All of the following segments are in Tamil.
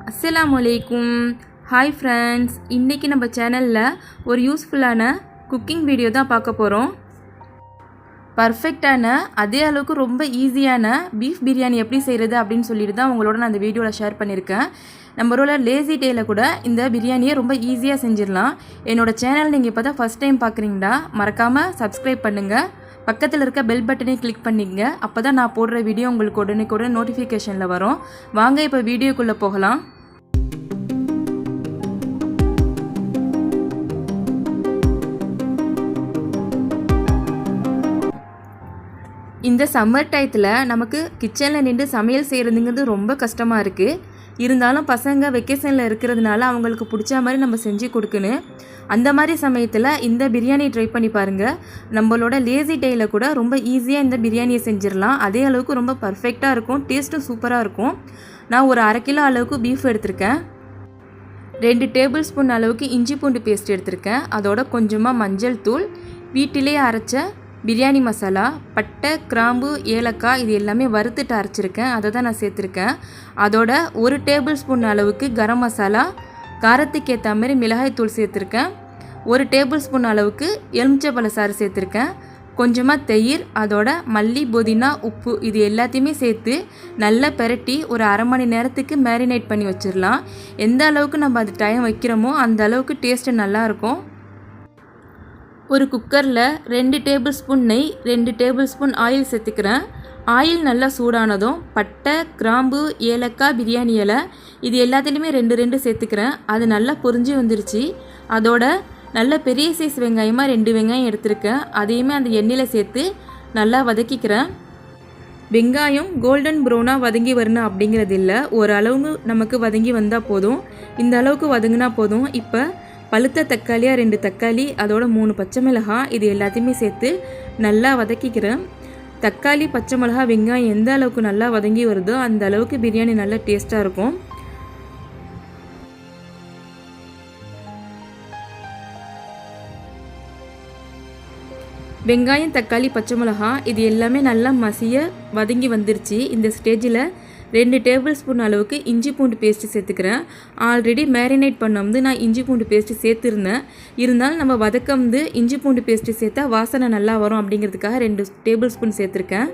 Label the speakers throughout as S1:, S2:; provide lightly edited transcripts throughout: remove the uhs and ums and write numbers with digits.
S1: அஸ்ஸலாமுஅலைக்கும். ஹாய் ஃப்ரெண்ட்ஸ், இன்றைக்கி நம்ம சேனலில் ஒரு யூஸ்ஃபுல்லான குக்கிங் வீடியோ தான் பார்க்க போகிறோம். பர்ஃபெக்டான அதே அளவுக்கு ரொம்ப ஈஸியான பீஃப் பிரியாணி எப்படி செய்கிறது அப்படின்னு சொல்லிட்டு தான் உங்களோட நான் அந்த வீடியோவில் ஷேர் பண்ணியிருக்கேன். நம்மளோட லேசி டேயில் கூட இந்த பிரியாணியை ரொம்ப ஈஸியாக செஞ்சிடலாம். என்னோடய சேனல் நீங்கள் இப்போ தான் ஃபஸ்ட் டைம் பார்க்குறீங்களா, மறக்காமல் சப்ஸ்கிரைப் பண்ணுங்கள். பக்கத்தில் இருக்க பெல் பட்டனை கிளிக் பண்ணிங்க. அப்போ தான் நான் போடுற வீடியோ உங்களுக்கு உடனே நோட்டிஃபிகேஷனில் வரும். வாங்க இப்போ வீடியோக்குள்ளே போகலாம். இந்த சம்மர் டயத்தில் நமக்கு கிச்சனில் நின்று சமையல் செய்கிறதுங்கிறது ரொம்ப கஷ்டமாக இருக்குது. இருந்தாலும் பசங்க வெக்கேஷனில் இருக்கிறதுனால அவங்களுக்கு பிடிச்ச மாதிரி நம்ம செஞ்சு கொடுக்கணும். அந்த மாதிரி சமயத்தில் இந்த பிரியாணி ட்ரை பண்ணி பாருங்கள். நம்மளோட லேசி டேயில் கூட ரொம்ப ஈஸியாக இந்த பிரியாணியை செஞ்சிடலாம். அதே அளவுக்கு ரொம்ப பர்ஃபெக்டாக இருக்கும், டேஸ்ட்டும் சூப்பராக இருக்கும். நான் ஒரு 1/2 கிலோ அளவுக்கு பீஃப் எடுத்திருக்கேன். 2 டேபிள் ஸ்பூன் அளவுக்கு இஞ்சி பூண்டு பேஸ்ட் எடுத்திருக்கேன். அதோட கொஞ்சமாக மஞ்சள் தூள், வீட்டிலேயே அரைச்ச பிரியாணி மசாலா, பட்டை, கிராம்பு, ஏலக்காய் இது எல்லாமே வறுத்துட்டு அரைச்சிருக்கேன். அதை தான் நான் சேர்த்துருக்கேன். அதோட 1 டேபிள் ஸ்பூன் அளவுக்கு கரம் மசாலா, காரத்துக்கு ஏற்ற மாதிரி மிளகாய் தூள் சேர்த்துருக்கேன். 1 டேபிள் ஸ்பூன் அளவுக்கு எலுமிச்சைப்பழ சாறு சேர்த்துருக்கேன். கொஞ்சமாக தயிர், அதோட மல்லி, புதினா, உப்பு இது எல்லாத்தையுமே சேர்த்து நல்லா பெரட்டி ஒரு 1/2 மணி நேரத்துக்கு மேரினேட் பண்ணி வச்சிடலாம். எந்த அளவுக்கு நம்ம அது டைம் வைக்கிறோமோ அந்த அளவுக்கு டேஸ்ட்டு நல்லாயிருக்கும். ஒரு குக்கரில் 2 டேபிள் ஸ்பூன் நெய், 2 டேபிள் ஸ்பூன் ஆயில் சேர்த்துக்கிறேன். ஆயில் நல்லா சூடானதும் பட்டை, கிராம்பு, ஏலக்காய், பிரியாணி இலை இது எல்லாத்துலேயுமே 2 சேர்த்துக்கிறேன். அது நல்லா பொரிஞ்சு வந்துருச்சு. அதோட நல்ல பெரிய சைஸ் வெங்காயமாக 2 வெங்காயம் எடுத்திருக்கேன். அதையுமே அந்த எண்ணெயில் சேர்த்து நல்லா வதக்கிக்கிறேன். வெங்காயம் கோல்டன் ப்ரௌனாக வதங்கி வரணும் அப்படிங்கிறது இல்லை, ஓரளவுக்கு நமக்கு வதங்கி வந்தால் போதும். இந்த அளவுக்கு வதங்கினா போதும். இப்போ பழுத்த தக்காளியாக 2 தக்காளி, அதோட 3 பச்சை மிளகாய் இது எல்லாத்தையுமே சேர்த்து நல்லா வதக்கிக்கிறேன். தக்காளி, பச்சை மிளகாய், வெங்காயம் எந்த அளவுக்கு நல்லா வதங்கி வருதோ அந்த அளவுக்கு பிரியாணி நல்லா டேஸ்ட்டாக இருக்கும். வெங்காயம், தக்காளி, பச்சை மிளகாய் இது எல்லாமே நல்லா மசிய வதங்கி வந்துருச்சு. இந்த ஸ்டேஜில் 2 டேபிள் ஸ்பூன் அளவுக்கு இஞ்சி பூண்டு பேஸ்ட்டு சேர்த்துக்கிறேன். ஆல்ரெடி மேரினேட் பண்ண நான் இஞ்சி பூண்டு பேஸ்ட்டு சேர்த்துருந்தேன். இருந்தாலும் நம்ம வதக்கம் இஞ்சி பூண்டு பேஸ்ட்டு சேர்த்தா வாசனை நல்லா வரும் அப்படிங்கிறதுக்காக 2 டேபிள் ஸ்பூன் சேர்த்துருக்கேன்.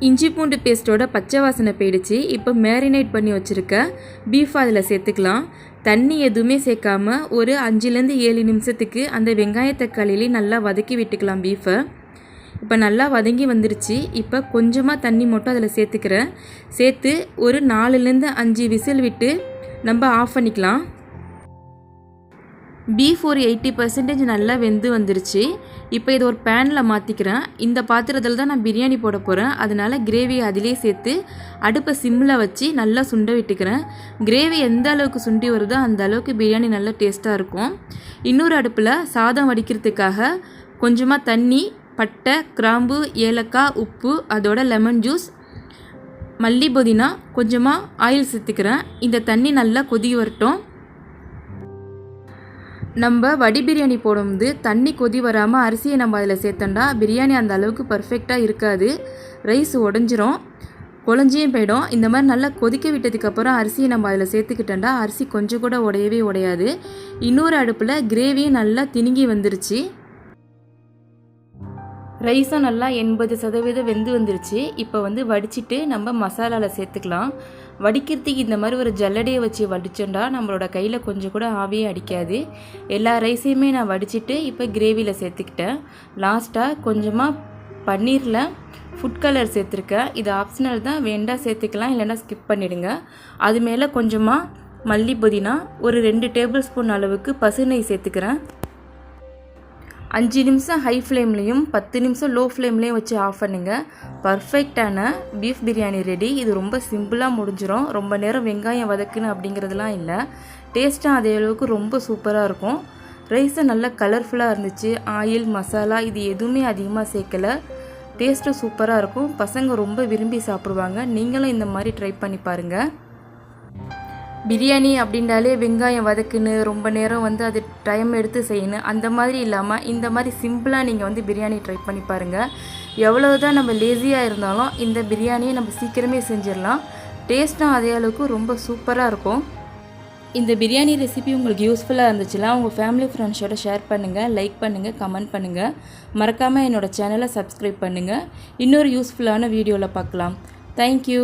S1: இஞ்சி பூண்டு பேஸ்ட்டோட பச்சை வாசனை போயிடுச்சு. இப்போ மேரினேட் பண்ணி வச்சுருக்க பீஃப் அதில் சேர்த்துக்கலாம். தண்ணி எதுவுமே சேர்க்காம ஒரு 5-7 நிமிஷத்துக்கு அந்த வெங்காய தக்காளியிலே நல்லா வதக்கி விட்டுக்கலாம் பீஃபை. இப்போ நல்லா வதங்கி வந்துருச்சு. இப்போ கொஞ்சமாக தண்ணி மட்டும் அதில் சேர்த்துக்கிறேன். சேர்த்து ஒரு 4-5 விசில் விட்டு நம்ம ஆஃப் பண்ணிக்கலாம். பீஃப் ஒரு 80% நல்லா வெந்து வந்துருச்சு. இப்போ இதை ஒரு பேனில் மாற்றிக்கிறேன். இந்த பாத்திரத்தில் தான் நான் பிரியாணி போட போகிறேன். அதனால் கிரேவியை அதிலே சேர்த்து அடுப்பை சிம்மில் வச்சு நல்லா சுண்ட விட்டுக்கிறேன். கிரேவி எந்த அளவுக்கு சுண்டி வருதோ அந்த அளவுக்கு பிரியாணி நல்லா டேஸ்ட்டாக இருக்கும். இன்னொரு அடுப்பில் சாதம் வடிக்கிறதுக்காக கொஞ்சமாக தண்ணி, பட்டை, கிராம்பு, ஏலக்காய், உப்பு, அதோட லெமன் ஜூஸ், மல்லி, புதினா, கொஞ்சமாக ஆயில் சேர்த்துக்கிறேன். இந்த தண்ணி நல்லா கொதி வரட்டும். நம்ம வடி பிரியாணி போடும்போது தண்ணி கொதி வராமல் அரிசியை நம்ம அதில் சேர்த்தோம்னா பிரியாணி அந்த அளவுக்கு பர்ஃபெக்டாக இருக்காது. ரைஸ் உடஞ்சிரும், குழஞ்சியும் போயிடும். இந்த மாதிரி நல்லா கொதிக்க விட்டதுக்கப்புறம் அரிசியை நம்ம அதில் சேர்த்துக்கிட்டோம்னா அரிசி கொஞ்சம் கூட உடையவே உடையாது. இன்னொரு அடுப்பில் கிரேவியும் நல்லா திணுங்கி வந்துருச்சு. ரைஸும் நல்லா 80% வெந்து வந்துருச்சு. இப்போ வடிச்சிட்டு நம்ம மசாலாவில் சேர்த்துக்கலாம். வடிக்கிறதுக்கு இந்த மாதிரி ஒரு ஜல்லடையை வச்சு வடிச்சோண்டா நம்மளோட கையில் கொஞ்சம் கூட ஆவியே அடிக்காது. எல்லா ரைஸையுமே நான் வடிச்சிட்டு இப்போ கிரேவியில் சேர்த்துக்கிட்டேன். லாஸ்ட்டாக கொஞ்சமாக பன்னீரில் ஃபுட் கலர் சேர்த்துருக்கேன். இது ஆப்ஷனல் தான், வேண்டா சேர்த்துக்கலாம், இல்லைன்னா ஸ்கிப் பண்ணிவிடுங்க. அது மேலே கொஞ்சமாக மல்லி, புதினா, ஒரு 2 டேபிள் ஸ்பூன் அளவுக்கு பசு நெய் சேர்த்துக்கிறேன். 5 நிமிஷம் ஹை ஃப்ளேம்லேயும் 10 நிமிஷம் லோ ஃப்ளேம்லேயும் வச்சு ஆஃப் பண்ணுங்கள். பர்ஃபெக்டான பீஃப் பிரியாணி ரெடி. இது ரொம்ப சிம்பிளாக முடிஞ்சிடும். ரொம்ப நேரம் வெங்காயம் வதக்குன்னு அப்படிங்கிறதுலாம் இல்லை. டேஸ்ட்டாக அதே அளவுக்கு ரொம்ப சூப்பராக இருக்கும். ரைஸும் நல்லா கலர்ஃபுல்லாக இருந்துச்சு. ஆயில், மசாலா இது எதுவுமே அதிகமாக சேர்க்கலை. டேஸ்ட்டும் சூப்பராக இருக்கும். பசங்க ரொம்ப விரும்பி சாப்பிடுவாங்க. நீங்களும் இந்த மாதிரி ட்ரை பண்ணி பாருங்கள். பிரியாணி அப்படின்றாலே வெங்காயம் வதக்குன்னு ரொம்ப நேரம் அது டைம் எடுத்து செய்யணும். அந்த மாதிரி இல்லாமல் இந்த மாதிரி சிம்பிளாக நீங்கள் பிரியாணி ட்ரை பண்ணி பாருங்கள். எவ்வளோ தான் நம்ம லேசியாக இருந்தாலும் இந்த பிரியாணியை நம்ம சீக்கிரமே செஞ்சிடலாம். டேஸ்ட்டும் அதே அளவுக்கு ரொம்ப சூப்பராக இருக்கும். இந்த பிரியாணி ரெசிபி உங்களுக்கு யூஸ்ஃபுல்லாக இருந்துச்சுன்னா உங்கள் ஃபேமிலி ஃப்ரெண்ட்ஸோட ஷேர் பண்ணுங்கள், லைக் பண்ணுங்கள், கமெண்ட் பண்ணுங்கள். மறக்காமல் என்னோடய சேனலை சப்ஸ்கிரைப் பண்ணுங்கள். இன்னொரு யூஸ்ஃபுல்லான வீடியோவில் பார்க்கலாம். தேங்க்யூ.